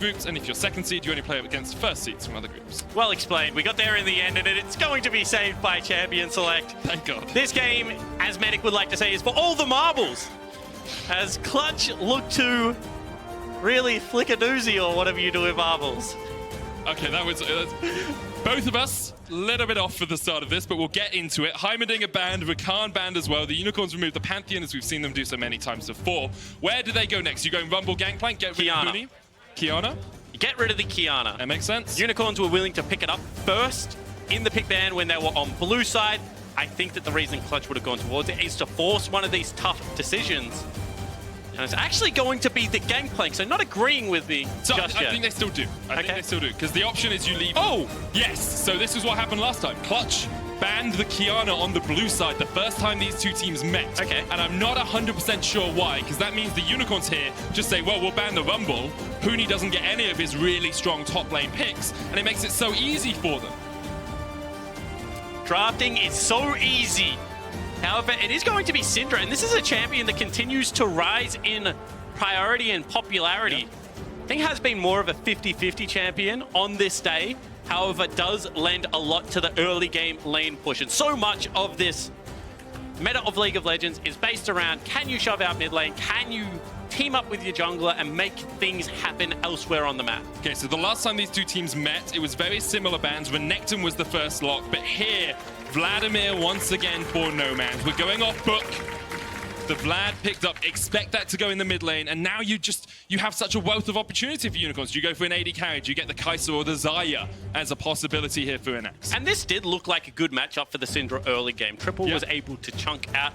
groups, and if you're second seed, you only play against first seeds from other groups. Well explained. We got there in the end, and it's going to be saved by Champion Select. Thank God. This game, as Medic would like to say, is for all the marbles. As Clutch look to really flick a doozy or whatever you do with marbles. Okay, that was both of us a little bit off for the start of this, but we'll get into it. Heimerdinger banned, Rakan banned as well. The Unicorns removed the Pantheon, as we've seen them do so many times before. Where do they go next? You going Rumble Gangplank, get rid of Huni? Kiana? You get rid of the Kiana. That makes sense. Unicorns were willing to pick it up first in the pick ban when they were on blue side. I think that the reason Clutch would have gone towards it is to force one of these tough decisions. And it's actually going to be the Gangplank, so not agreeing with me so just I yet. think they still do. I think they still do, because the option is you leave... Oh, yes! So this is what happened last time. Clutch banned the Kiana on the blue side the first time these two teams met. Okay. And I'm not 100% sure why, because that means the Unicorns here just say, well, we'll ban the Rumble. Huni doesn't get any of his really strong top lane picks, and it makes it so easy for them. Drafting is so easy. However, it is going to be Syndra, and this is a champion that continues to rise in priority and popularity. I think has been more of a 50-50 champion on this day. However, does lend a lot to the early game lane push. And so much of this meta of League of Legends is based around, can you shove out mid lane? Can you team up with your jungler and make things happen elsewhere on the map? Okay, so the last time these two teams met, it was very similar bans. Renekton was the first lock, but here, Vladimir once again for No Man's. We're going off book. The Vlad picked up, expect that to go in the mid lane, and now you have such a wealth of opportunity for Unicorns. Do you go for an AD carry? Do you get the Kai'Sa or the Xayah as a possibility here for Inax? And this did look like a good matchup for the Syndra early game. Triple was able to chunk out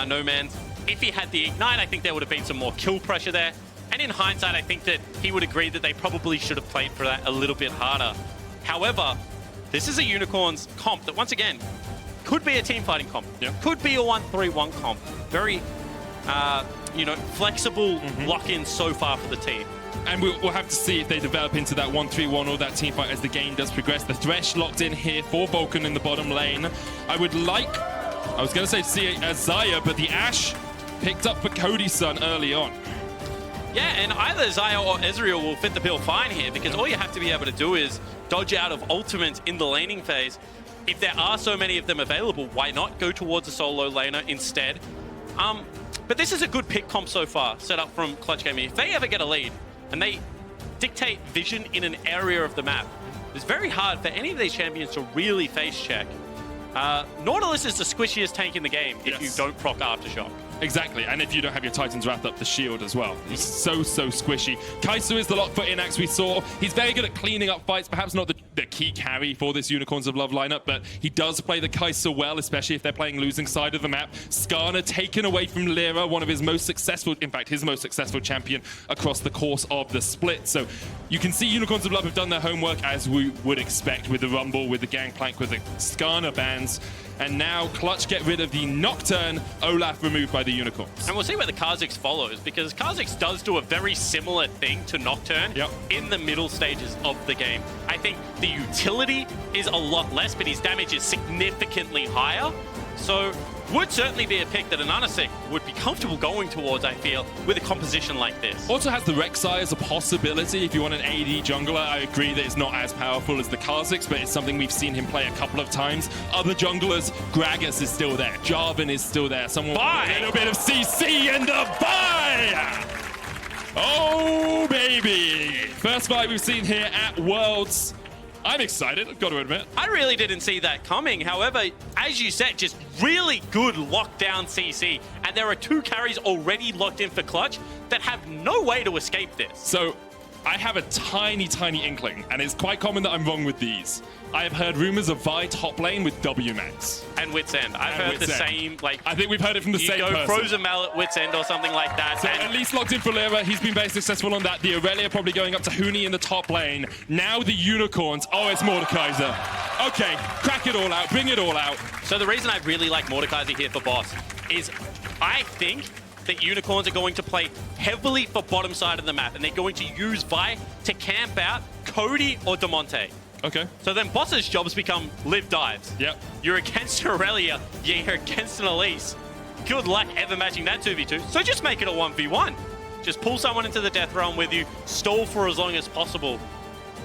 No Man's. If he had the Ignite, I think there would have been some more kill pressure there. And in hindsight, I think that he would agree that they probably should have played for that a little bit harder. However, this is a Unicorns comp that, once again, could be a team fighting comp. Could be a 1-3-1 comp. Very, flexible lock-in so far for the team. And we'll have to see if they develop into that 1-3-1 or that team fight as the game does progress. The Thresh locked in here for Vulcan in the bottom lane. I was going to say see Xayah, but the Ashe picked up for Cody's son early on. Yeah, and either Xayah or Ezreal will fit the bill fine here, because all you have to be able to do is dodge out of ultimates in the laning phase. If there are so many of them available, why not go towards a solo laner instead? But this is a good pick comp so far, set up from Clutch Gaming. If they ever get a lead and they dictate vision in an area of the map, it's very hard for any of these champions to really face check. Nautilus is the squishiest tank in the game if you don't proc Aftershock. Exactly, and if you don't have your Titans wrapped up the shield as well. He's so squishy. Kai'Sa is the lock for Inax we saw. He's very good at cleaning up fights, perhaps not the key carry for this Unicorns of Love lineup, but he does play the Kai'Sa well, especially if they're playing losing side of the map. Skarner taken away from Lyra, one of his most successful, in fact, his most successful champion across the course of the split. So you can see Unicorns of Love have done their homework as we would expect with the Rumble, with the Gangplank, with the Skarner bans. And now Clutch get rid of the Nocturne, Olaf removed by the Unicorns. And we'll see where the Kha'Zix follows, because Kha'Zix does do a very similar thing to Nocturne in the middle stages of the game. I think the utility is a lot less, but his damage is significantly higher. So would certainly be a pick that an Anasik would be comfortable going towards, I feel, with a composition like this. Also has the Rek'Sai as a possibility. If you want an AD jungler, I agree that it's not as powerful as the Kha'Zix, but it's something we've seen him play a couple of times. Other junglers, Gragas is still there. Jarvan is still there. Someone with a little bit of CC and the buy! Oh, baby! First fight we've seen here at Worlds. I'm excited, I've got to admit. I really didn't see that coming. However, as you said, just really good lockdown CC. And there are two carries already locked in for Clutch that have no way to escape this. So I have a tiny inkling, and it's quite common that I'm wrong with these. I have heard rumors of Vi top lane with W max. And Wits End. I've heard the same, like... I think we've heard it from the same person. You go Frozen Mallet, Wits End, or something like that. So at least locked in for Lyra. He's been very successful on that. The Aurelia probably going up to Huni in the top lane. Now the Unicorns. Oh, it's Mordekaiser. Okay, crack it all out. Bring it all out. So the reason I really like Mordekaiser here for boss is I think that Unicorns are going to play heavily for bottom side of the map, and they're going to use Vi to camp out Cody or Demonte. Okay. So then boss's jobs become live dives. Yep. You're against Aurelia, you're against an Elise. Good luck ever matching that 2v2. So just make it a 1v1. Just pull someone into the death realm with you, stall for as long as possible,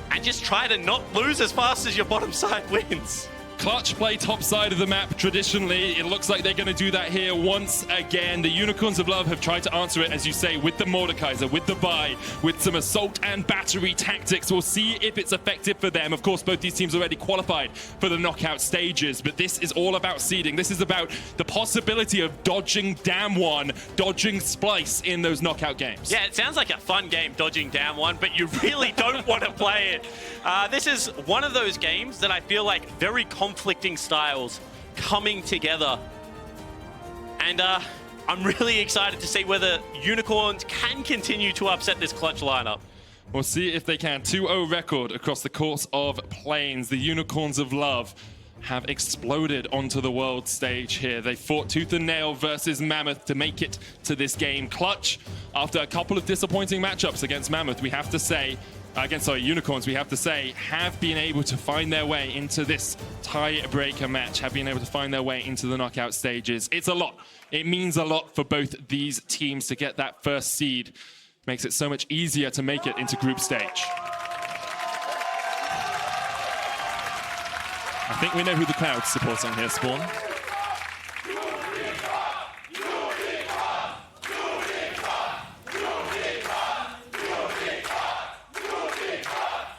and just try to not lose as fast as your bottom side wins. Clutch play top side of the map traditionally. It looks like they're going to do that here once again. The Unicorns of Love have tried to answer it, as you say, with the Mordekaiser, with the buy, with some assault and battery tactics. We'll see if it's effective for them. Of course, both these teams already qualified for the knockout stages, but this is all about seeding. This is about the possibility of dodging Damwon, dodging Splice in those knockout games. Yeah, it sounds like a fun game, dodging Damwon, but you really don't want to play it. This is one of those games that I feel like very conflicting styles coming together. And I'm really excited to see whether Unicorns can continue to upset this Clutch lineup. We'll see if they can. 2-0 record across the course of Plains. The Unicorns of Love have exploded onto the world stage here. They fought tooth and nail versus Mammoth to make it to this game. Clutch, after a couple of disappointing matchups against Mammoth, we have to say, Unicorns, we have to say, have been able to find their way into this tiebreaker match, have been able to find their way into the knockout stages. It's a lot. It means a lot for both these teams to get that first seed. Makes it so much easier to make it into group stage. I think we know who the crowd's supporting here, Spawn.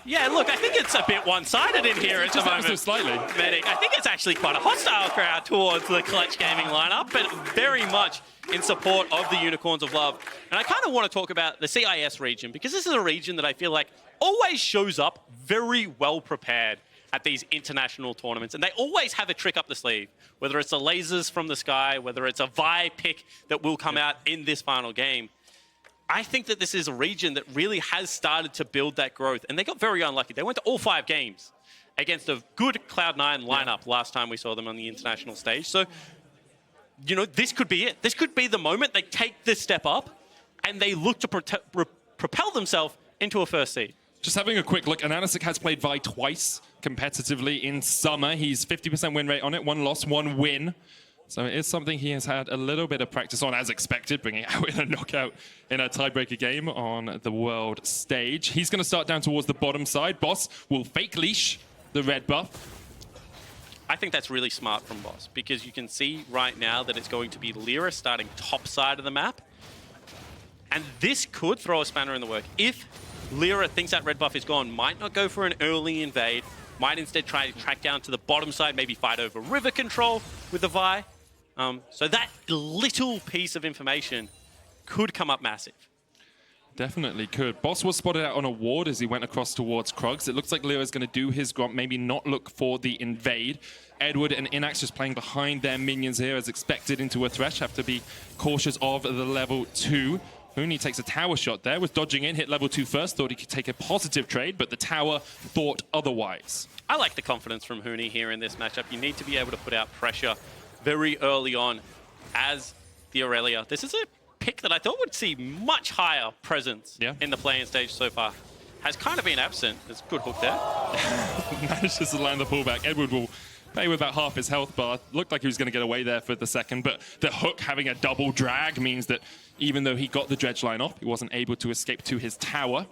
Yeah, look, I think it's a bit one-sided in here at the moment. Just slightly. Medic. I think it's actually quite a hostile crowd towards the Clutch Gaming lineup, but very much in support of the Unicorns of Love. And I kind of want to talk about the CIS region, because this is a region that I feel like always shows up very well prepared at these international tournaments, and they always have a trick up the sleeve, whether it's the lasers from the sky, whether it's a Vi pick that will come out in this final game. I think that this is a region that really has started to build that growth, and they got very unlucky. They went to all 5 games against a good Cloud9 lineup last time we saw them on the international stage. So, you know, this could be it. This could be the moment they take this step up and they look to propel themselves into a first seed. Just having a quick look, Ananasik has played Vi twice competitively in summer. He's 50% win rate on it, 1 loss, 1 win. So it is something he has had a little bit of practice on, as expected, bringing out in a knockout in a tiebreaker game on the world stage. He's going to start down towards the bottom side. Boss will fake leash the red buff. I think that's really smart from Boss, because you can see right now that it's going to be Lyra starting top side of the map. And this could throw a spanner in the work. If Lyra thinks that red buff is gone, might not go for an early invade, might instead try to track down to the bottom side, maybe fight over river control with the Vi. So that little piece of information could come up massive. Definitely could. Boss was spotted out on a ward as he went across towards Krugs. It looks like Leo is going to do his grunt, maybe not look for the invade. Edward and Inax just playing behind their minions here as expected into a thresh. Have to be cautious of the level 2. Hooney takes a tower shot there, was dodging in, hit level 2 first, thought he could take a positive trade, but the tower thought otherwise. I like the confidence from Hooney here in this matchup. You need to be able to put out pressure very early on as the Aurelia. This is a pick that I thought would see much higher presence in the playing stage so far. Has kind of been absent. There's a good hook there. Manages to land the pullback. Edward will play with about half his health bar. Looked like he was going to get away there for the second, but the hook having a double drag means that even though he got the dredge line off, he wasn't able to escape to his tower.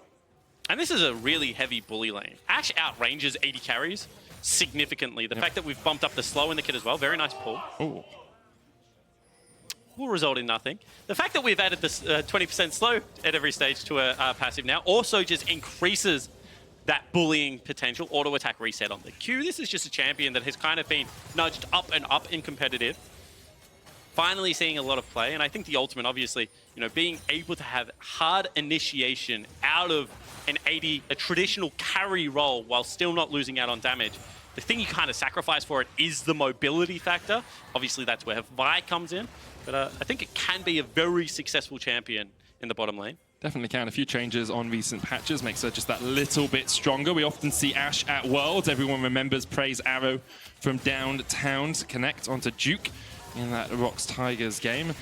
And this is a really heavy bully lane. Ash outranges 80 carries significantly. The fact that we've bumped up the slow in the kit as well, very nice pull. Ooh. Will result in nothing. The fact that we've added this 20% slow at every stage to a passive now also just increases that bullying potential. Auto attack reset on the Q. This is just a champion that has kind of been nudged up and up in competitive. Finally seeing a lot of play, and I think the ultimate, obviously, you know, being able to have hard initiation out of an 80, a traditional carry role while still not losing out on damage. The thing you kind of sacrifice for it is the mobility factor. Obviously, that's where Vi comes in. But I think it can be a very successful champion in the bottom lane. Definitely can. A few changes on recent patches makes her just that little bit stronger. We often see Ashe at Worlds. Everyone remembers Prey's arrow from downtown to connect onto Duke in that Rocks Tigers game.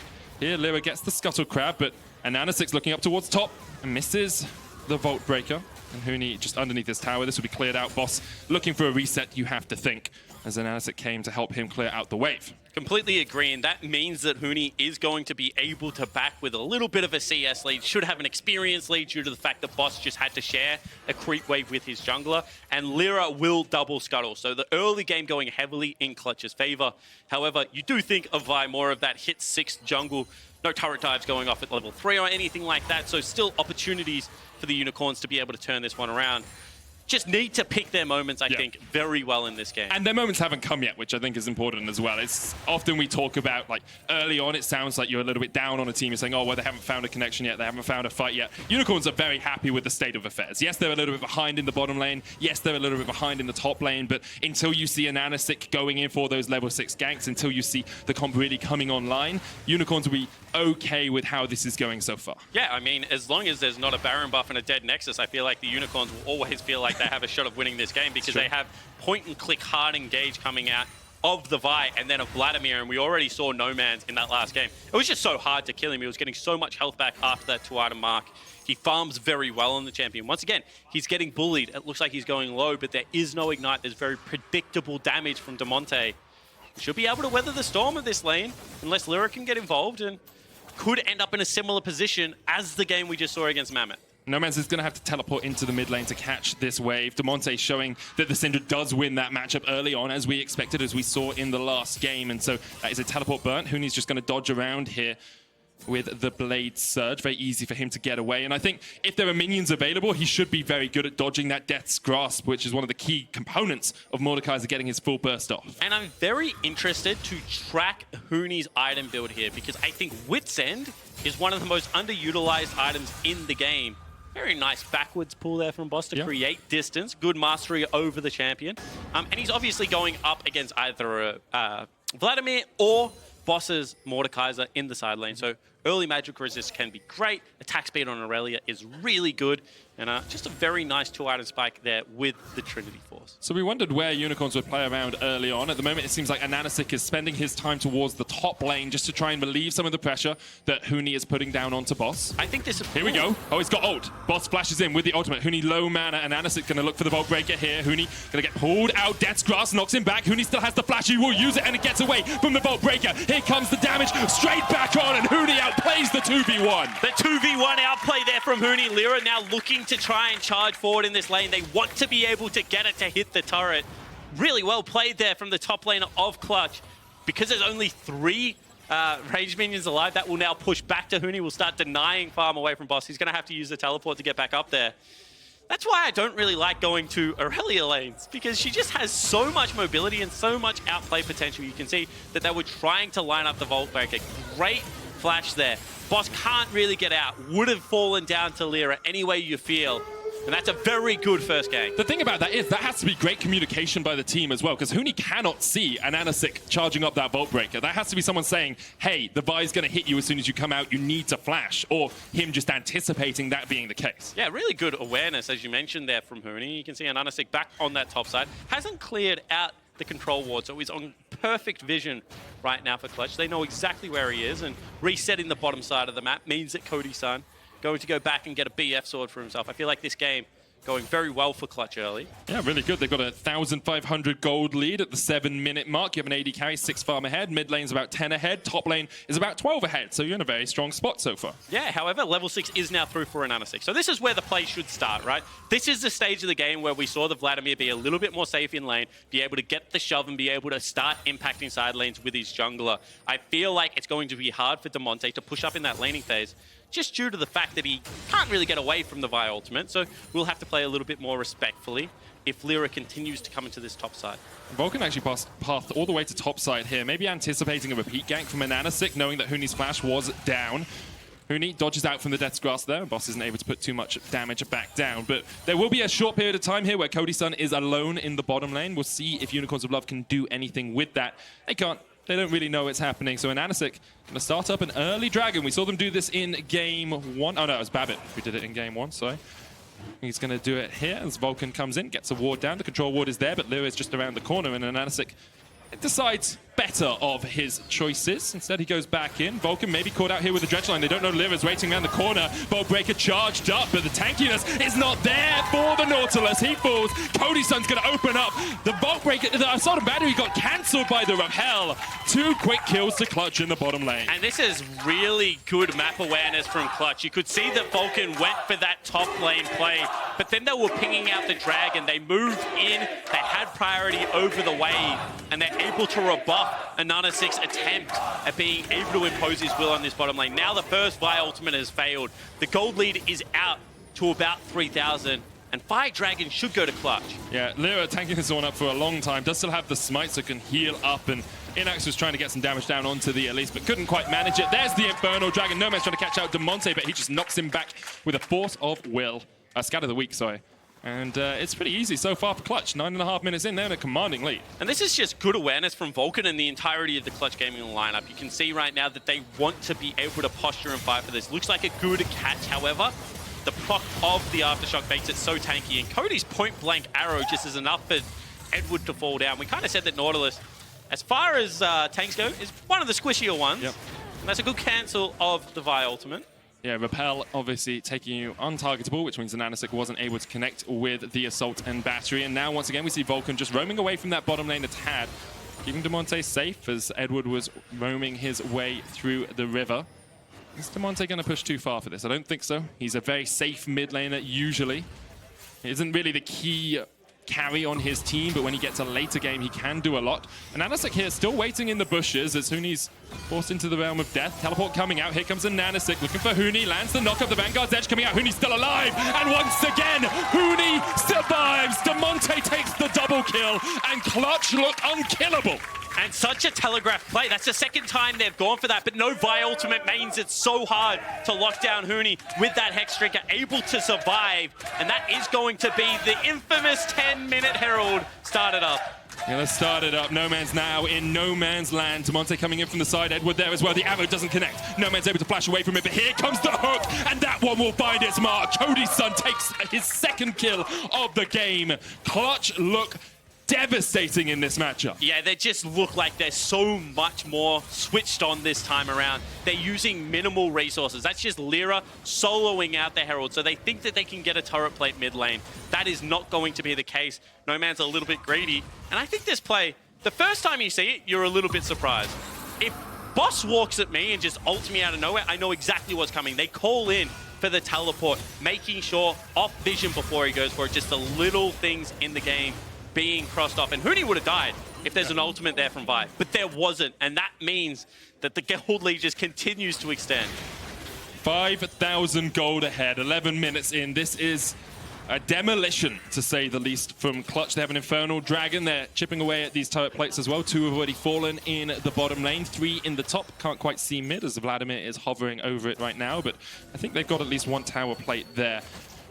Here, Lyra gets the Scuttle Crab, but Ananasik's looking up towards top and misses the Vault Breaker. And Hooney just underneath this tower. This will be cleared out. Boss looking for a reset, you have to think, as Ananasik came to help him clear out the wave. Completely agree, and that means that Huni is going to be able to back with a little bit of a CS lead, should have an experience lead due to the fact that Boss just had to share a creep wave with his jungler, and Lyra will double scuttle. So the early game going heavily in Clutch's favor. However, you do think of Vi more of that hit 6 jungle, no turret dives going off at level 3 or anything like that, so still opportunities for the Unicorns to be able to turn this one around. Just need to pick their moments, I think, very well in this game. And their moments haven't come yet, which I think is important as well. It's often we talk about, like, early on, it sounds like you're a little bit down on a team. You're saying, oh, well, they haven't found a connection yet. They haven't found a fight yet. Unicorns are very happy with the state of affairs. Yes, they're a little bit behind in the bottom lane. Yes, they're a little bit behind in the top lane. But until you see an Anasik going in for those level 6 ganks, until you see the comp really coming online, Unicorns will be okay with how this is going so far. Yeah, I mean, as long as there's not a Baron buff and a dead Nexus, I feel like the Unicorns will always feel like they have a shot of winning this game because they have point-and-click hard engage coming out of the Vi and then of Vladimir, and we already saw No Man's in that last game. It was just so hard to kill him. He was getting so much health back after that 2-item mark. He farms very well on the champion. Once again, he's getting bullied. It looks like he's going low, but there is no Ignite. There's very predictable damage from Damonte. He should be able to weather the storm of this lane unless Lyra can get involved and could end up in a similar position as the game we just saw against Mammoth. No Man's is going to have to teleport into the mid lane to catch this wave. Damonte showing that the Syndra does win that matchup early on, as we expected, as we saw in the last game. And so that is a teleport burn. Huni's just going to dodge around here with the Blade Surge. Very easy for him to get away. And I think if there are minions available, he should be very good at dodging that Death's Grasp, which is one of the key components of Mordekaiser getting his full burst off. And I'm very interested to track Huni's item build here because I think Wit's End is one of the most underutilized items in the game. Very nice backwards pull there from Boss to create distance. Good mastery over the champion. And he's obviously going up against either Vladimir or Boss's Mordekaiser in the side lane. So early magic resist can be great. Attack speed on Aurelia is really good. And just a very nice 2-item spike there with the Trinity Force. So we wondered where Unicorns would play around early on. At the moment, it seems like Ananasik is spending his time towards the top lane just to try and relieve some of the pressure that Huni is putting down onto Boss. I think this is... Here we go. Oh, he's got ult. Boss flashes in with the ultimate. Huni low mana, and Ananasik going to look for the Vault Breaker here. Huni going to get pulled out. Death's Grasp knocks him back. Huni still has the flash. He will use it, and it gets away from the Vault Breaker. Here comes the damage. Straight back on, and Huni outplays the 2v1. The 2v1 outplay there from Huni. Lyra now looking to try and charge forward in this lane. They want to be able to get it to hit the turret. Really well played there from the top lane of Clutch. Because there's only 3 ranged minions alive, that will now push back to Huni. Will start denying farm away from Boss. He's going to have to use the teleport to get back up there. That's why I don't really like going to Aurelia lanes, because she just has so much mobility and so much outplay potential. You can see that they were trying to line up the Vault Breaker. Great flash there. Boss can't really get out. Would have fallen down to Lyra any way you feel. And that's a very good first game. The thing about that is that has to be great communication by the team as well, because Huni cannot see an Anasik charging up that Vault Breaker. That has to be someone saying, hey, the Vi's going to hit you as soon as you come out. You need to flash. Or him just anticipating that being the case. Yeah, really good awareness, as you mentioned there from Huni. You can see an Anasik back on that top side. Hasn't cleared out the control ward, so he's on perfect vision right now for Clutch. They know exactly where he is, and resetting the bottom side of the map means that Cody-san going to go back and get a BF sword for himself. I feel like this game going very well for Clutch early. Yeah, really good. They've got a 1,500 gold lead at the 7-minute mark. You have an AD carry, 6 farm ahead. Mid lane's about 10 ahead. Top lane is about 12 ahead. So you're in a very strong spot so far. Yeah, however, level 6 is now through for an Anasik. So this is where the play should start, right? This is the stage of the game where we saw the Vladimir be a little bit more safe in lane, be able to get the shove and be able to start impacting side lanes with his jungler. I feel like it's going to be hard for Damonte to push up in that laning phase, just due to the fact that he can't really get away from the Vi ultimate, so we'll have to play a little bit more respectfully if Lyra continues to come into this top side. Vulcan actually passed path all the way to top side here, maybe anticipating a repeat gank from an Anasik, knowing that Huni's flash was down. Huni dodges out from the Death's Grasp there. Boss isn't able to put too much damage back down, but there will be a short period of time here where Cody-san is alone in the bottom lane. We'll see if Unicorns of Love can do anything with that. They can't. They don't really know what's happening. So an Anasik going to start up an early Dragon. We saw them do this in game 1. Oh, no, it was Babbitt who did it in game 1, sorry. He's going to do it here as Vulcan comes in, gets a ward down. The control ward is there, but Lyra is just around the corner, and an Anasik decides better of his choices. Instead, he goes back in. Vulcan maybe caught out here with the dredge line. They don't know Lyra's waiting around the corner. Vault Breaker charged up, but the tankiness is not there for the North Nautilus. He falls. Cody Sun's going to open up. The Vault Breaker, the Assault and Battery got cancelled by the Rappel. 2 quick kills to Clutch in the bottom lane. And this is really good map awareness from Clutch. You could see that Vulcan went for that top lane play, but then they were pinging out the Dragon. They moved in, they had priority over the wave, and they're able to rebuff a Nana6 attempt at being able to impose his will on this bottom lane. Now the first Vi ultimate has failed. The gold lead is out to about 3,000. And Fire Dragon should go to Clutch. Yeah, Lyra tanking this one up for a long time. Does still have the smite, so can heal up. And Inax was trying to get some damage down onto the Elise, but couldn't quite manage it. There's the Infernal Dragon. Nomad's trying to catch out Demonte, but he just knocks him back with a force of will. Scatter the weak, sorry. And it's pretty easy so far for Clutch. 9.5 minutes in, they're in a commanding lead. And this is just good awareness from Vulcan and the entirety of the Clutch Gaming lineup. You can see right now that they want to be able to posture and fight for this. Looks like a good catch, however. The proc of the Aftershock makes it so tanky, and Cody's point-blank arrow just is enough for Edward to fall down. We kind of said that Nautilus, as far as tanks go, is one of the squishier ones. Yep. And that's a good cancel of the Vi ultimate. Yeah, Rappel obviously taking you untargetable, which means the Nanosic wasn't able to connect with the Assault and Battery. And now, once again, we see Vulcan just roaming away from that bottom lane a tad, keeping Demonte safe as Edward was roaming his way through the river. Is Demonte going to push too far for this? I don't think so. He's a very safe mid laner, usually. He isn't really the key carry on his team, but when he gets a later game, he can do a lot. And Nanosic here still waiting in the bushes as Huni's forced into the realm of death. Teleport coming out. Here comes a Nanosic looking for Huni. Lands the knock up. The Vanguard's Edge coming out. Huni's still alive. And once again, Huni survives. Demonte takes the double kill. And Clutch look unkillable. And such a telegraphed play. That's the second time they've gone for that, but no Vi ultimate means it's so hard to lock down Huni with that Hex Trigger, able to survive. And that is going to be the infamous 10-minute Herald started up. Yeah, let's start it up. No Man's now in No Man's land. Demonte coming in from the side. Edward there as well. The arrow doesn't connect. No Man's able to flash away from it, but here comes the hook, and that one will find its mark. Cody's son takes his second kill of the game. Clutch look devastating in this matchup. Yeah, they just look like they're so much more switched on this time around. They're using minimal resources. That's just Lyra soloing out the Herald, so they think that they can get a turret plate mid lane. That is not going to be the case. No Man's a little bit greedy, and I think this play, the first time you see it, you're a little bit surprised. If Boss walks at me and just ults me out of nowhere, I know exactly what's coming. They call in for the teleport, making sure off vision before he goes for it. Just the little things in the game being crossed off. And Huni would have died if there's an ultimate there from Vi, but there wasn't, and that means that the gold lead just continues to extend. 5,000 gold ahead, 11 minutes in. This is a demolition, to say the least, from Clutch. They have an Infernal Dragon. They're chipping away at these turret plates as well. 2 have already fallen in the bottom lane. 3 in the top. Can't quite see mid as Vladimir is hovering over it right now, but I think they've got at least 1 tower plate there.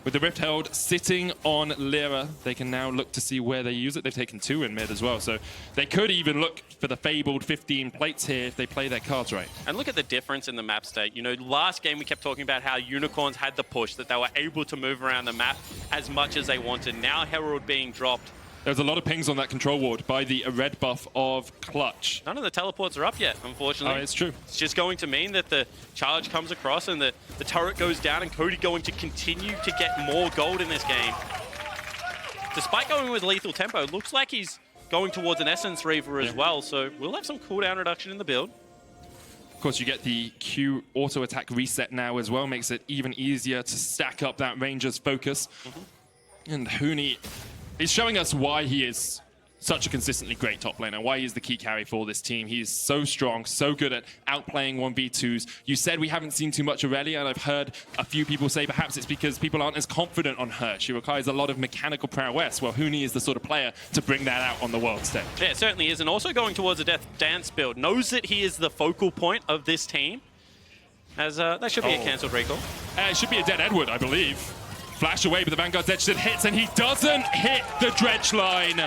With the Rift Herald sitting on Lyra, they can now look to see where they use it. They've taken 2 in mid as well, so they could even look for the fabled 15 plates here if they play their cards right. And look at the difference in the map state. You know, last game we kept talking about how Unicorns had the push, that they were able to move around the map as much as they wanted. Now Herald being dropped. There's a lot of pings on that control ward by the red buff of Clutch. None of the teleports are up yet, unfortunately. Oh, it's true. It's just going to mean that the charge comes across and the turret goes down, and Cody going to continue to get more gold in this game. Despite going with lethal tempo, looks like he's going towards an Essence Reaver as well, so we'll have some cooldown reduction in the build. Of course, you get the Q auto attack reset now as well, makes it even easier to stack up that Ranger's focus. And Huni is showing us why he is such a consistently great top laner, why he's the key carry for this team. He's so strong, so good at outplaying 1v2s. You said we haven't seen too much Aurelia, and I've heard a few people say perhaps it's because people aren't as confident on her. She requires a lot of mechanical prowess. Well, Huni is the sort of player to bring that out on the world stage. Yeah, it certainly is, and also going towards a Death Dance build. Knows that he is the focal point of this team. As that should be a cancelled recall. It should be a dead Edward, I believe. Flash away, but the Vanguard's Edge still hits, and he doesn't hit the dredge line.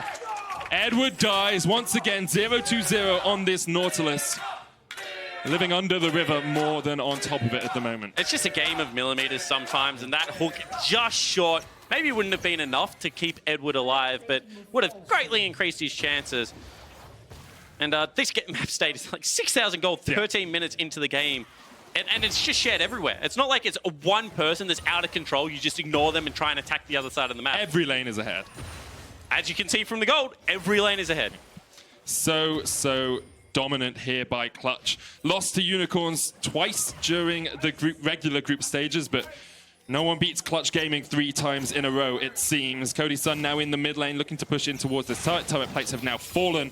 Edward dies once again, 0-2-0 on this Nautilus. Living under the river more than on top of it at the moment. It's just a game of millimeters sometimes, and that hook just short. Maybe wouldn't have been enough to keep Edward alive, but would have greatly increased his chances. And this map state is like 6,000 gold, 13 minutes into the game. And it's just shared everywhere. It's not like it's one person that's out of control. You just ignore them and try and attack the other side of the map. Every lane is ahead. As you can see from the gold, every lane is ahead. So dominant here by Clutch. Lost to Unicorns twice during the regular group stages, but no one beats Clutch Gaming 3 times in a row, it seems. Cody Sun now in the mid lane, looking to push in towards the turret. Turret plates have now fallen,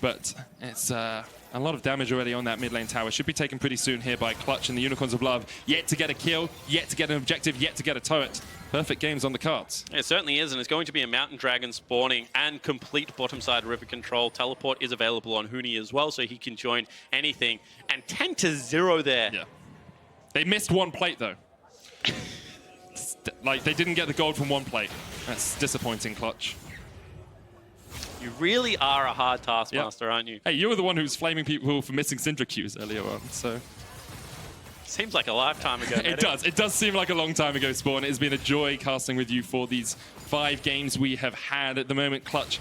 but it's a lot of damage already on that mid lane tower. Should be taken pretty soon here by Clutch and the Unicorns of Love. Yet to get a kill, yet to get an objective, yet to get a turret. Perfect games on the cards. It certainly is, and it's going to be a Mountain Dragon spawning and complete bottom side river control. Teleport is available on Huni as well, so he can join anything. And 10-0 there. Yeah. They missed one plate, though. Like, they didn't get the gold from one plate. That's disappointing, Clutch. You really are a hard taskmaster, aren't you? Hey, you were the one who was flaming people for missing Syndra queues earlier on, so... Seems like a lifetime ago. It does. It does seem like a long time ago, Spawn. It has been a joy casting with you for these 5 games we have had at the moment. Clutch,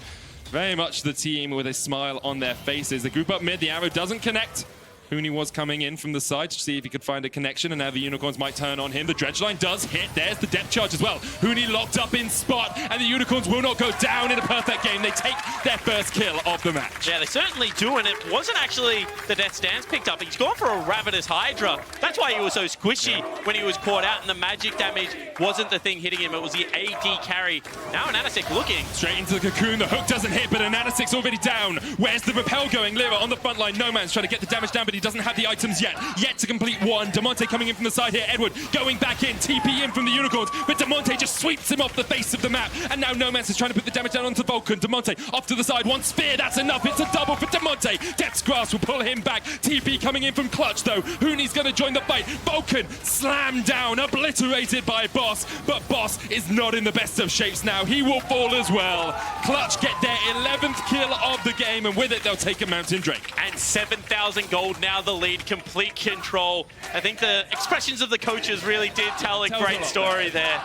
very much the team with a smile on their faces. The group up mid, the arrow doesn't connect. Huni was coming in from the side to see if he could find a connection, and now the Unicorns might turn on him. The dredge line does hit. There's the depth charge as well. Huni locked up in spot, and the Unicorns will not go down in a perfect game. They take their first kill of the match. Yeah, they certainly do, and it wasn't actually the Death Stance picked up. He's gone for a Ravenous Hydra. That's why he was so squishy when he was caught out, and the magic damage wasn't the thing hitting him. It was the AD carry. Now Ananasik looking. Straight into the cocoon. The hook doesn't hit, but Ananasik's already down. Where's the repel going? Lyra on the front line. No Man's trying to get the damage down, but he doesn't have the items yet to complete one. Demonte coming in from the side here. Edward going back in. TP in from the Unicorns, but Demonte just sweeps him off the face of the map. And now No Man's is trying to put the damage down onto Vulcan. Demonte off to the side. One spear, that's enough. It's a double for Demonte. Death's Grasp will pull him back. TP coming in from Clutch though. Huni's going to join the fight. Vulcan slammed down, obliterated by Boss, but Boss is not in the best of shapes now. He will fall as well. Clutch get their 11th kill of the game, and with it they'll take a Mountain Drake. And 7,000 gold, now the lead, complete control. I think the expressions of the coaches really did tell a great story there.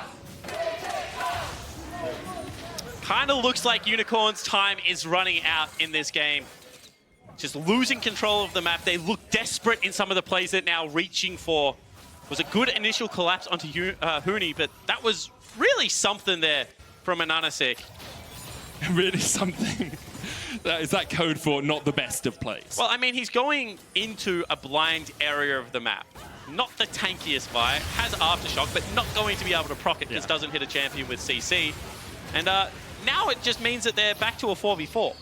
Kind of looks like Unicorn's time is running out in this game. Just losing control of the map. They look desperate in some of the plays they're now reaching for. It was a good initial collapse onto Huni, but that was really something there from Ananasik. Really something. Is that code for not the best of plays? Well, I mean, he's going into a blind area of the map. Not the tankiest fight, has Aftershock, but not going to be able to proc it because doesn't hit a champion with CC. And now it just means that they're back to a 4v4.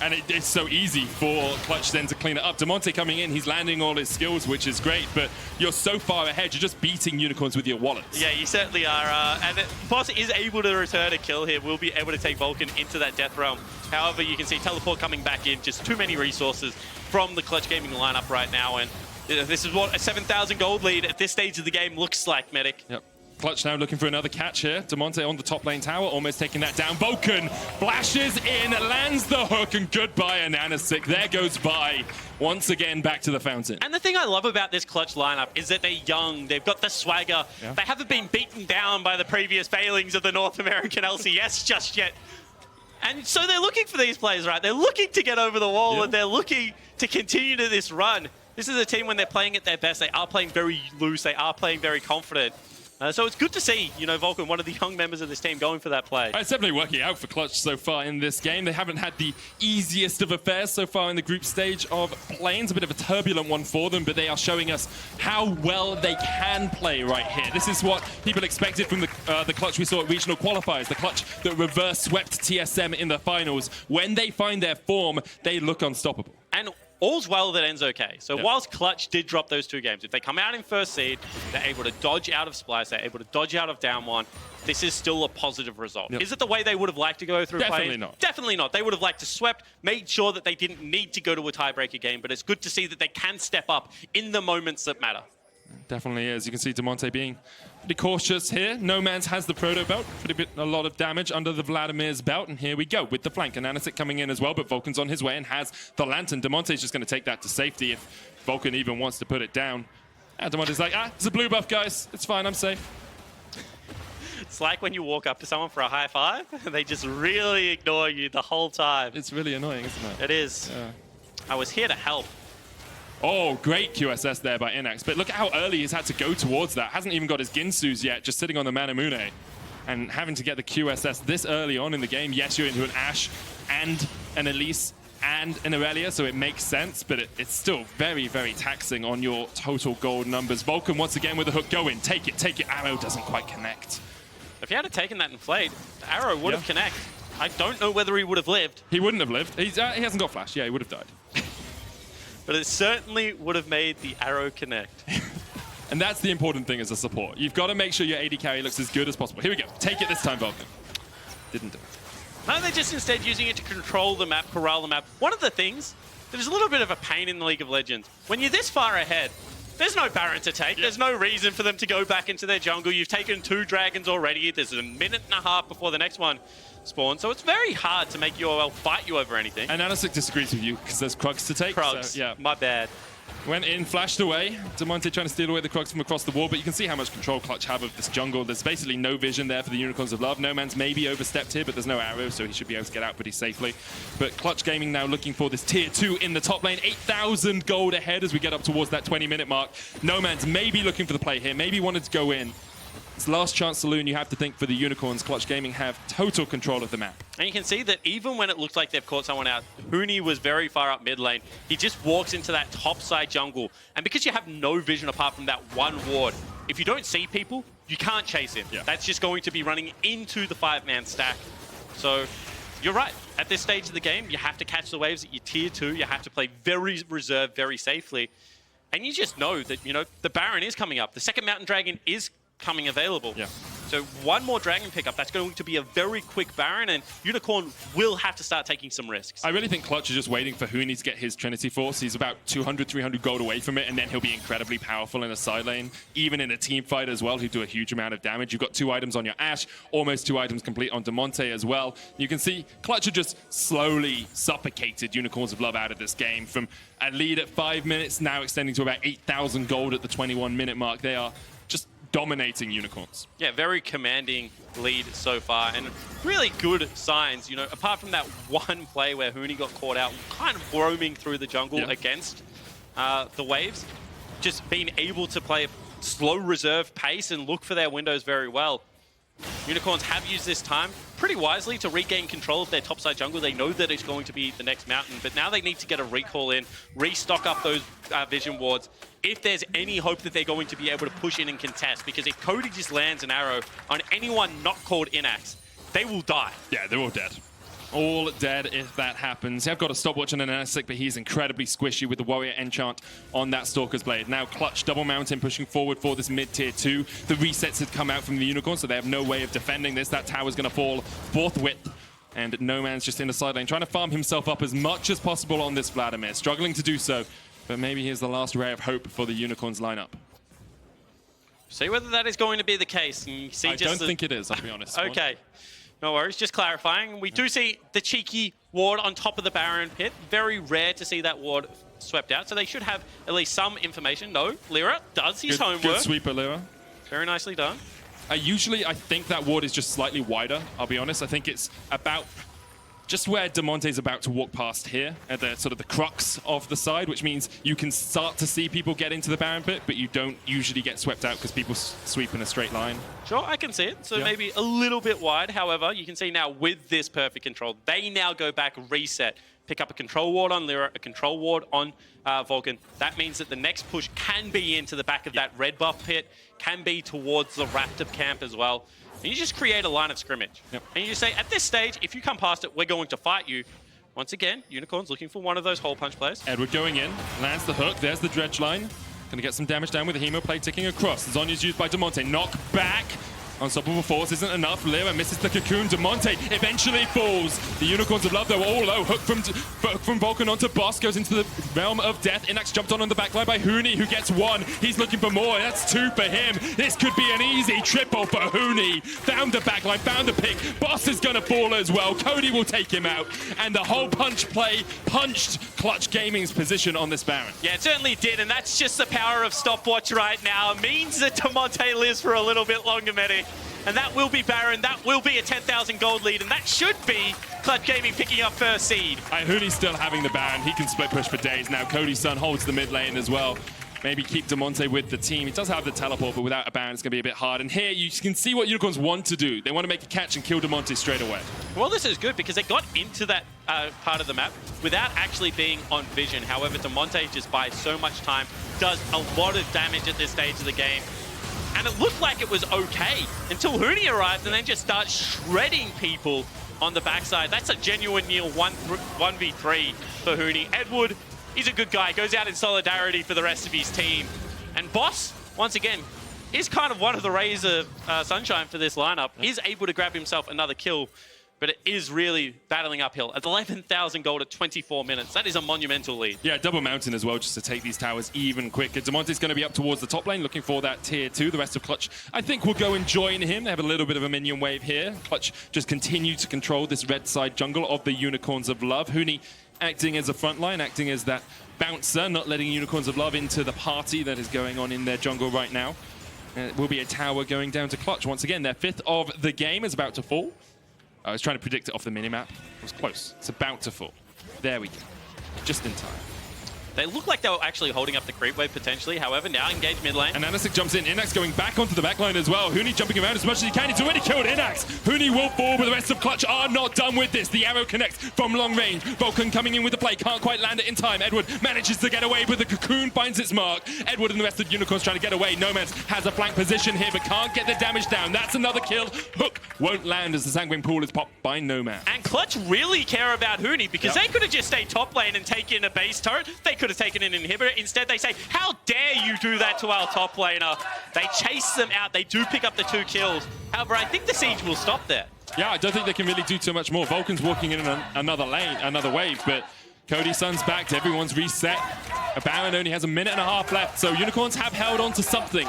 And it's so easy for Clutch then to clean it up. Demonte coming in, he's landing all his skills, which is great, but you're so far ahead, you're just beating Unicorns with your wallets. Yeah, you certainly are. And Boss is able to return a kill here. We'll be able to take Vulcan into that death realm. However, you can see Teleport coming back in, just too many resources from the Clutch Gaming lineup right now. And this is what a 7,000 gold lead at this stage of the game looks like, Medic. Yep. Clutch now looking for another catch here. Demonte on the top lane tower, almost taking that down. Vulcan flashes in, lands the hook, and goodbye Ananasik. There goes by. Once again, back to the fountain. And the thing I love about this Clutch lineup is that they're young. They've got the swagger. Yeah. They haven't been beaten down by the previous failings of the North American LCS just yet. And so they're looking for these players, right? They're looking to get over the wall, and they're looking to continue to this run. This is a team when they're playing at their best. They are playing very loose. They are playing very confident. So it's good to see, you know, Vulcan, one of the young members of this team, going for that play. It's definitely working out for Clutch so far in this game. They haven't had the easiest of affairs so far in the group stage of planes. A bit of a turbulent one for them, but they are showing us how well they can play right here. This is what people expected from the Clutch we saw at regional qualifiers. The Clutch that reverse swept TSM in the finals. When they find their form, they look unstoppable. And all's well that ends okay. So whilst Clutch did drop those 2 games, if they come out in first seed, they're able to dodge out of Splice, they're able to dodge out of down 1, this is still a positive result. Is it the way they would have liked to go through Definitely plays? not. Definitely not. They would have liked to swept, made sure that they didn't need to go to a tiebreaker game, but it's good to see that they can step up in the moments that matter. Definitely is. You can see Demonte being pretty cautious here. No Man's has the proto belt. A lot of damage under the Vladimir's belt. And here we go with the flank. Ananasik coming in as well, but Vulcan's on his way and has the lantern. Demonte's just going to take that to safety if Vulcan even wants to put it down. And Demonte's like, it's a blue buff, guys. It's fine. I'm safe. It's like when you walk up to someone for a high five, and they just really ignore you the whole time. It's really annoying, isn't it? It is. Yeah. I was here to help. Oh, great QSS there by Inax. But look at how early he's had to go towards that. Hasn't even got his Ginsus yet, just sitting on the Manamune. And having to get the QSS this early on in the game. Yes, you're into an Ashe and an Elise and an Aurelia, so it makes sense, but it's still very, very taxing on your total gold numbers. Vulcan once again with the hook. Go in, take it. Arrow doesn't quite connect. If he had taken that inflate, the arrow would have connected. I don't know whether he would have lived. He wouldn't have lived. He hasn't got flash. Yeah, he would have died. But it certainly would have made the arrow connect. And that's the important thing as a support. You've got to make sure your AD carry looks as good as possible. Here we go. Take it this time, Vulcan. Didn't do it. No, they're just instead using it to control the map, corral the map. One of the things that is a little bit of a pain in the League of Legends, when you're this far ahead, there's no Baron to take. There's no reason for them to go back into their jungle. You've taken 2 dragons already. There's a minute and a half before the next one spawns. So it's very hard to make UOL fight you over anything. And Anasik disagrees with you because there's Krugs to take. Krugs, so, yeah. My bad. Went in, flashed away. Demonte trying to steal away the Krugs from across the wall, but you can see how much control Clutch have of this jungle. There's basically no vision there for the Unicorns of Love. No Man's maybe overstepped here, but there's no arrow, so he should be able to get out pretty safely. But Clutch Gaming now looking for this tier 2 in the top lane. 8,000 gold ahead as we get up towards that 20-minute mark. No Man's maybe looking for the play here, maybe wanted to go in. It's last chance saloon, you have to think, for the Unicorns. Clutch Gaming have total control of the map. And you can see that even when it looks like they've caught someone out, Huni was very far up mid lane. He just walks into that top side jungle. And because you have no vision apart from that one ward, if you don't see people, you can't chase him. Yeah. That's just going to be running into the 5-man stack. So you're right. At this stage of the game, you have to catch the waves at your tier 2. You have to play very reserved, very safely. And you just know that, you know, the Baron is coming up. The second Mountain Dragon is coming available. Yeah. So one more Dragon pickup, that's going to be a very quick Baron, and Unicorn will have to start taking some risks. I really think Clutch is just waiting for Huni to get his Trinity Force. He's about 200, 300 gold away from it, and then he'll be incredibly powerful in a side lane, even in a team fight as well, who do a huge amount of damage. You've got 2 items on your Ashe, almost 2 items complete on Demonte as well. You can see Clutch have just slowly suffocated Unicorns of Love out of this game from a lead at 5 minutes, now extending to about 8,000 gold at the 21-minute mark. They are just dominating Unicorns. Yeah, very commanding lead so far, and really good signs, you know, apart from that one play where Huni got caught out, kind of roaming through the jungle against the waves, just being able to play a slow reserve pace and look for their windows very well. Unicorns have used this time pretty wisely to regain control of their topside jungle. They know that it's going to be the next mountain, but now they need to get a recall in, restock up those vision wards, if there's any hope that they're going to be able to push in and contest, because if Cody just lands an arrow on anyone not called Inax, they will die. Yeah, they're all dead. All dead if that happens. I've got a stopwatch on an Anasik, but he's incredibly squishy with the Warrior Enchant on that Stalker's Blade. Now Clutch double mountain pushing forward for this mid-tier 2. The resets had come out from the Unicorn, so they have no way of defending this. That tower's going to fall forthwith. And No Man's just in the side lane, trying to farm himself up as much as possible on this Vladimir. Struggling to do so, but maybe here's the last ray of hope for the Unicorns lineup. See whether that is going to be the case. And you see I don't think it is, I'll be honest. Okay. No worries, just clarifying. We do see the cheeky ward on top of the Baron pit. Very rare to see that ward swept out, so they should have at least some information. No, Lyra does his homework. Good sweeper, Lyra. Very nicely done. I think that ward is just slightly wider, I'll be honest. I think it's about just where Demonte's about to walk past here, at the sort of the crux of the side, which means you can start to see people get into the Baron pit, but you don't usually get swept out because people sweep in a straight line. Sure, I can see it. So maybe a little bit wide. However, you can see now with this perfect control, they now go back, reset, pick up a control ward on Lyra, a control ward on Vulcan. That means that the next push can be into the back of that red buff pit, can be towards the Raptor camp as well. And you just create a line of scrimmage. And you just say, at this stage, if you come past it, we're going to fight you. Once again, Unicorn's looking for one of those hole punch players. Edward going in, lands the hook, there's the dredge line. Gonna get some damage down with the Hemo play ticking across. Zonya's used by Demonte. Knock back. Unstoppable Force isn't enough. Lyra misses the cocoon. Demonte eventually falls. The Unicorns of Love, though, all low. Hook from Vulcan onto Boss. Goes into the realm of death. Inax jumped on the backline by Huni, who gets 1. He's looking for more. That's 2 for him. This could be an easy triple for Huni. Found the backline, found the pick. Boss is going to fall as well. Cody will take him out. And the whole punch play punched Clutch Gaming's position on this Baron. Yeah, it certainly did. And that's just the power of stopwatch right now. It means that Demonte lives for a little bit longer, Medi. And that will be Baron. That will be a 10,000 gold lead. And that should be Clutch Gaming picking up first seed. Hooney's still having the Baron. He can split push for days now. Cody's son holds the mid lane as well. Maybe keep Damonte with the team. He does have the teleport, but without a Baron, it's going to be a bit hard. And here, you can see what Unicorns want to do. They want to make a catch and kill Damonte straight away. Well, this is good because they got into that part of the map without actually being on vision. However, Damonte just buys so much time, does a lot of damage at this stage of the game. And it looked like it was okay until Hooney arrived and then just starts shredding people on the backside. That's a genuine near 1v3 for Hooney. Edward, he's a good guy, goes out in solidarity for the rest of his team. And Boss, once again, is kind of one of the rays of sunshine for this lineup. Is able to grab himself another kill, but it is really battling uphill. At 11,000 gold at 24 minutes, that is a monumental lead. Yeah, double mountain as well, just to take these towers even quicker. Damonte's going to be up towards the top lane, looking for that tier 2. The rest of Clutch, I think, will go and join him. They have a little bit of a minion wave here. Clutch just continue to control this red side jungle of the Unicorns of Love. Hooney acting as a front line, acting as that bouncer, not letting Unicorns of Love into the party that is going on in their jungle right now. It will be a tower going down to Clutch. Once again, their 5th of the game is about to fall. I was trying to predict it off the minimap. It was close. It's about to fall. There we go. Just in time. They look like they were actually holding up the creep wave potentially. However, now engaged mid lane. And Anasik jumps in. Inax going back onto the back line as well. Hooney jumping around as much as he can. He's already killed Inax. Hooney will fall, but the rest of Clutch are not done with this. The arrow connects from long range. Vulcan coming in with the play. Can't quite land it in time. Edward manages to get away, but the cocoon finds its mark. Edward and the rest of the Unicorns trying to get away. Nomads has a flank position here, but can't get the damage down. That's another kill. Hook won't land as the Sanguine Pool is popped by Nomad. And Clutch really care about Hooney because they could have just stayed top lane and taken a base turret. They could have taken an inhibitor. Instead, they say, how dare you do that to our top laner? They chase them out. They do pick up the 2 kills. However, I think the siege will stop there. Yeah, I don't think they can really do too much more. Vulcan's walking in another lane, another wave, but Cody's son's back. Everyone's reset. A Baron only has a minute and a half left, so Unicorns have held on to something.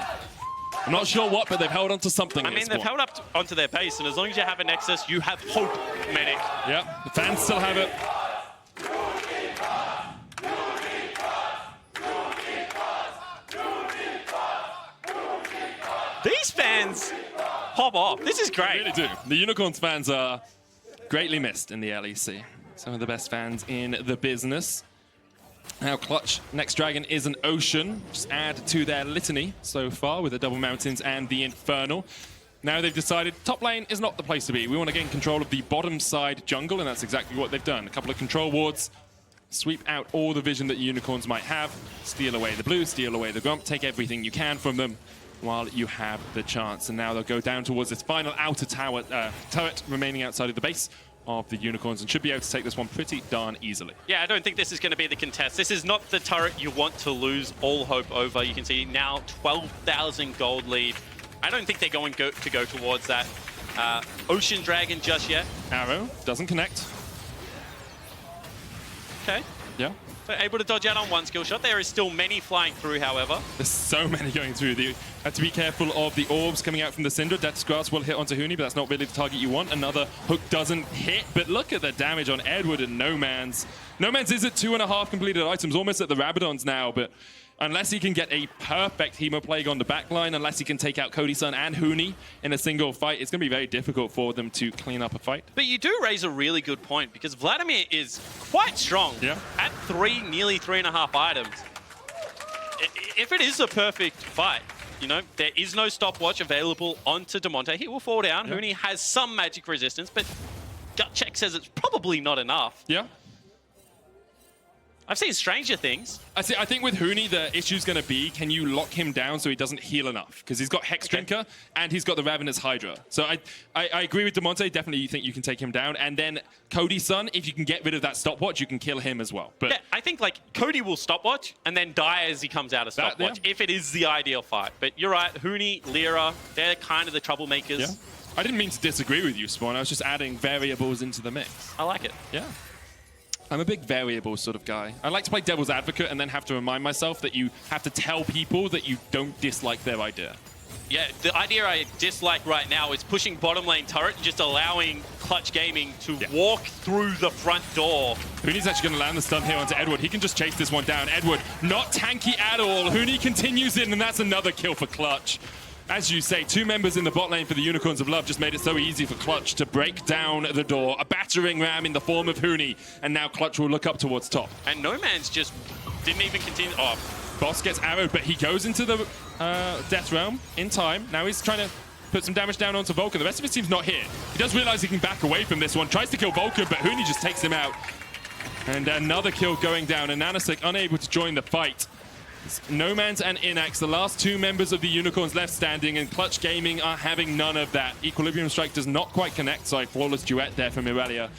I'm not sure what, but they've held on to something. I mean, they've held up onto their base, and as long as you have a Nexus, you have hope, Medic. Yeah, the fans still have it. These fans pop off. This is great. They really do. The Unicorns fans are greatly missed in the LEC. Some of the best fans in the business. Now Clutch, next dragon is an Ocean. Just add to their litany so far with the Double Mountains and the Infernal. Now they've decided top lane is not the place to be. We want to gain control of the bottom side jungle, and that's exactly what they've done. A couple of control wards, sweep out all the vision that Unicorns might have, steal away the blue, steal away the grump, take everything you can from them while you have the chance. And now they'll go down towards this final outer tower turret remaining outside of the base of the Unicorns and should be able to take this one pretty darn easily. Yeah, I don't think this is going to be the contest. This is not the turret you want to lose all hope over. You can see now 12,000 gold lead. I don't think they're going to go towards that Ocean Dragon just yet. Arrow doesn't connect. Okay. Yeah. They're able to dodge out on one skill shot. There is still many flying through, however. There's so many going through. You have to be careful of the orbs coming out from the Cinder. Death's Grasp will hit onto Hooney, but that's not really the target you want. Another hook doesn't hit, but look at the damage on Edward and Noman's. Noman's is at 2.5 completed items, almost at the Rabadons now, but unless he can get a perfect Hemoplague on the backline, unless he can take out Cody's son and Hooney in a single fight, it's going to be very difficult for them to clean up a fight. But you do raise a really good point, because Vladimir is quite strong. Yeah. At nearly 3.5 items. If it is a perfect fight, you know, there is no stopwatch available onto Damonte. He will fall down. Yeah. Hooney has some magic resistance, but gut check says it's probably not enough. Yeah. I've seen stranger things. I think with Hooney, the issue's going to be, can you lock him down so he doesn't heal enough? Because he's got Hex Drinker and he's got the Ravenous Hydra. So I agree with Damonte. Definitely you think you can take him down. And then Cody's son, if you can get rid of that stopwatch, you can kill him as well. But yeah, I think like Cody will stopwatch and then die as he comes out of stopwatch, if it is the ideal fight. But you're right, Hooney, Lyra, they're kind of the troublemakers. Yeah. I didn't mean to disagree with you, Spawn. I was just adding variables into the mix. I like it. Yeah. I'm a big variable sort of guy. I like to play devil's advocate and then have to remind myself that you have to tell people that you don't dislike their idea. Yeah, the idea I dislike right now is pushing bottom lane turret and just allowing Clutch Gaming to walk through the front door. Hooney's actually going to land the stun here onto Edward. He can just chase this one down. Edward, not tanky at all. Hooney continues in, and that's another kill for Clutch. As you say, two members in the bot lane for the Unicorns of Love just made it so easy for Clutch to break down the door. A battering ram in the form of Huni, and now Clutch will look up towards top. And No Man's just didn't even continue. Oh, Boss gets arrowed, but he goes into the Death Realm in time. Now he's trying to put some damage down onto Vulcan. The rest of his team's not here. He does realize he can back away from this one. Tries to kill Vulcan, but Huni just takes him out. And another kill going down, and Nanasek unable to join the fight. No Man's and Inax, the last two members of the Unicorns left standing, and Clutch Gaming are having none of that. Equilibrium Strike does not quite connect, so a flawless duet there from Irelia.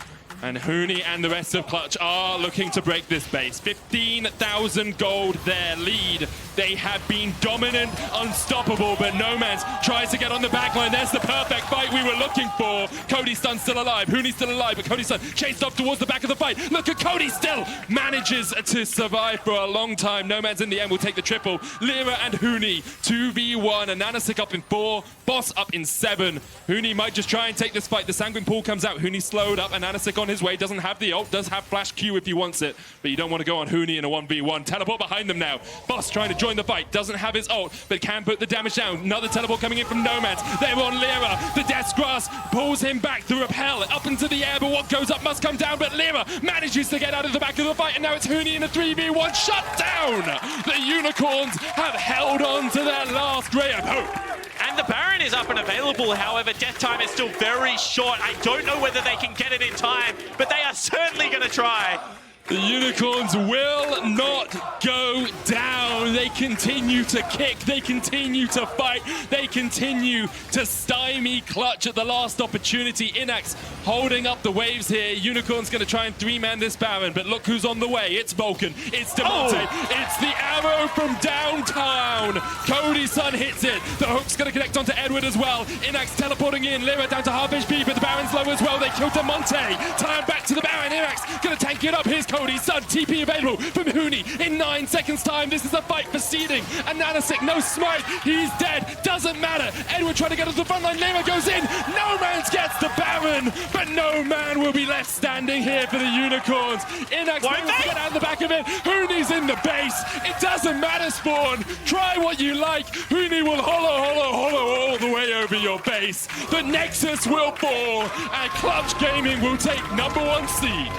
And Huni and the rest of Clutch are looking to break this base. 15,000 gold their lead. They have been dominant, unstoppable, but No Man's tries to get on the backline. There's the perfect fight we were looking for. Cody Stun still alive. Huni's still alive, but Cody Stun chased off towards the back of the fight. Look at Cody still manages to survive for a long time. No Man's in the end will take the triple. Lyra and Huni 2v1, and Nanasik up in 4, Boss up in 7. Huni might just try and take this fight. The Sanguine Pool comes out. Huni slowed up, and Nanasik on his way. Doesn't have the ult, does have Flash Q if he wants it, but you don't want to go on Huni in a 1v1. Teleport behind them now. Boss trying to join the fight. Doesn't have his ult, but can put the damage down. Another teleport coming in from No Man's. They're on Lyra. The Death's Grasp pulls him back. The repel up into the air, but what goes up must come down. But Lyra manages to get out of the back of the fight, and now it's Huni in a 3v1. Shut down! The Unicorns have held on to their last ray of hope. and the Baron is up and available. However, death time is still very short. I don't know whether they can get it in time, but they are certainly going to try. The Unicorns will not go down. They continue to kick. They continue to fight. They continue to stymie Clutch at the last opportunity. Inax holding up the waves here. Unicorn's going to try and three-man this Baron, but look who's on the way. It's Vulcan. It's Demonte. It's the arrow from downtown. Cody's son hits it. The hook's going to connect onto Edward as well. Inax teleporting in. Lyra down to half HP, but the Baron's low as well. They kill Demonte. Time back to the Baron. Inax going to tank it up. Here's Cody's son. TP available from Huni in 9 seconds time. This is a fight for seeding. And Nanasik, no smite. He's dead. Doesn't matter. Edward trying to get to the front line. Lyra goes in. No Man's gets the Baron, but No Man will be left standing here for the Unicorns. Inax managed to get out the back of it. Huni's in the base. It doesn't matter, Spawn. Try what you like. Huni will hollow all the way over your base. The Nexus will fall, and Clutch Gaming will take #1 seed.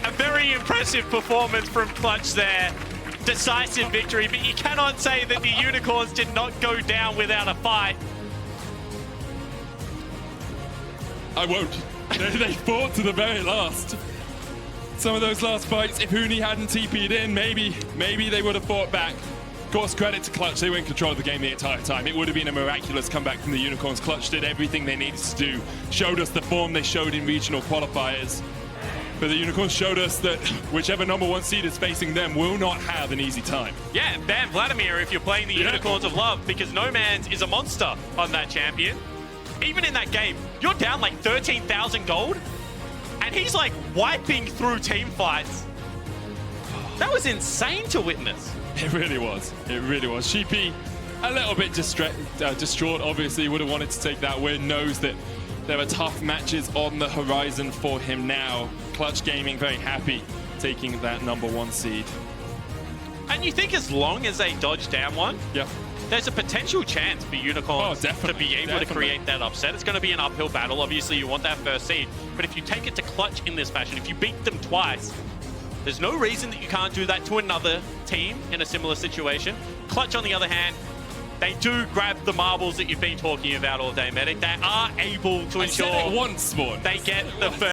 A very impressive performance from Clutch there. Decisive victory, but you cannot say that the Unicorns did not go down without a fight. I won't. They fought to the very last. Some of those last fights, if Huni hadn't TP'd in, maybe they would have fought back. Of course, credit to Clutch, they were in control of the game the entire time. It would have been a miraculous comeback from the Unicorns. Clutch did everything they needed to do, showed us the form they showed in regional qualifiers. But the Unicorns showed us that whichever #1 seed is facing them will not have an easy time. Yeah, ban Vladimir if you're playing the Unicorns of Love, because No Man's is a monster on that champion. Even in that game, you're down like 13,000 gold, and he's like wiping through team fights. That was insane to witness. It really was. It really was. Sheepy, a little bit distraught, obviously, would have wanted to take that win, knows that there are tough matches on the horizon for him now. Clutch Gaming very happy taking that #1 seed. And you think as long as they dodge down one, Yeah. there's a potential chance for Unicorns to be able to create that upset. It's going to be an uphill battle. Obviously, you want that first seed. But if you take it to Clutch in this fashion, if you beat them twice, there's no reason that you can't do that to another team in a similar situation. Clutch, on the other hand, they do grab the marbles that you've been talking about all day, Medic. They are able to ensure once, Spawn. they get the first